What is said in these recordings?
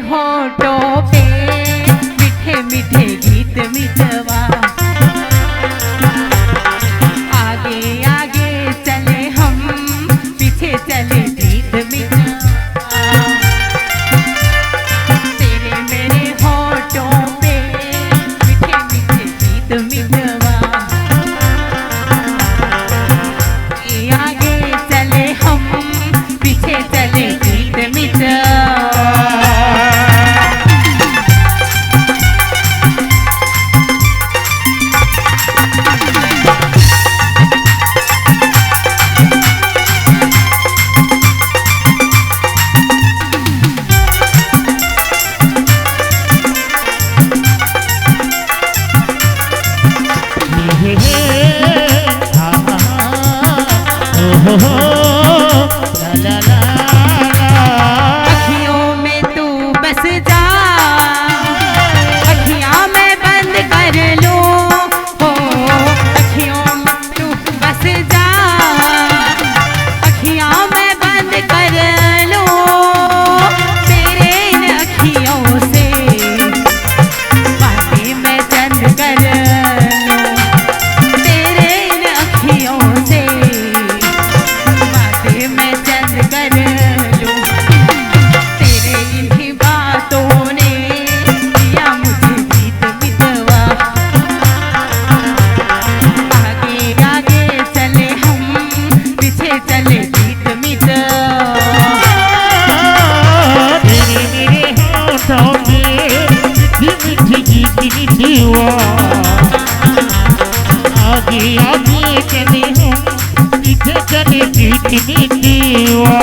होठों पे मीठे मीठे गीत मितवा, आगे आगे चले हम, पीछे चले गीत मितवा। तेरे मेरे होठों पे मीठे मीठे गीत मितवा, आगे चले हम, पीछे चले गीत मितवा। अखियों में तू बस जा, अखियां मैं बंद कर लूं, हो अखियों में तू बस जा, अखियां मैं बंद कर लूं। तेरे इन अखियों से बातें मैं चंद कर लूं, तेरे इन अखियों से बातें मैं चंद कर लूं। तेरे इन्हीं बातों ने दिया मुझे गीत मितवा, आगे आगे चले हम, पीछे चले गीत मितवा। तेरे मेरे होठों में मीठी मीठी गीत मितवा, आगे आगे चले हम, पीछे चले गीत मितवा।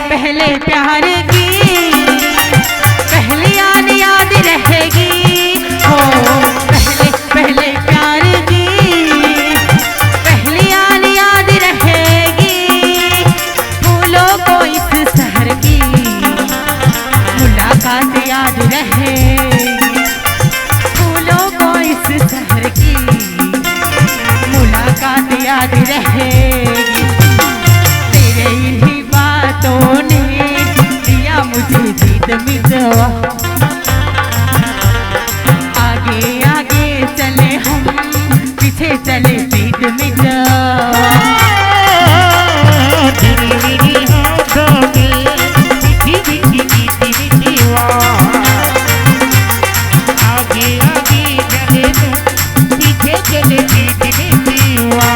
पहले प्यार की पहली याद याद रहेगी, हो पहले पहले प्यार की पहली याद याद रहेगी। फूलों को इस शहर की मुलाकात याद रहेगी, फूलों को इस शहर की मुलाकात याद रहेगी। तेरे इन्हीं बातों ने दिया मुझे गीत मितवा, आगे आगे चले हम, पीछे चले गीत मितवा। तेरे मेरे होठों में मीठी मीठी गीत मितवा, आगे आगे चले हम, पीछे चले गीत मितवा।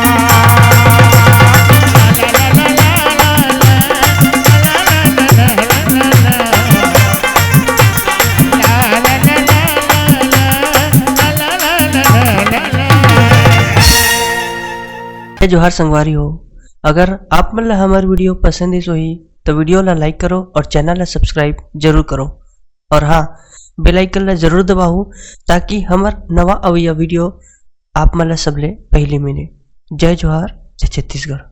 जोहार संगवारी हो, अगर आप मन ला हमार वीडियो पसंद है सोही तो वीडियो ला लाइक करो और चैनल ला सब्सक्राइब जरूर करो, और हाँ बेल आइकन ला जरूर दबाओ ताकि हमार नवा अवैया वीडियो आप मन ला सबले पहले मिले। जय जोहार, जय छत्तीसगढ़।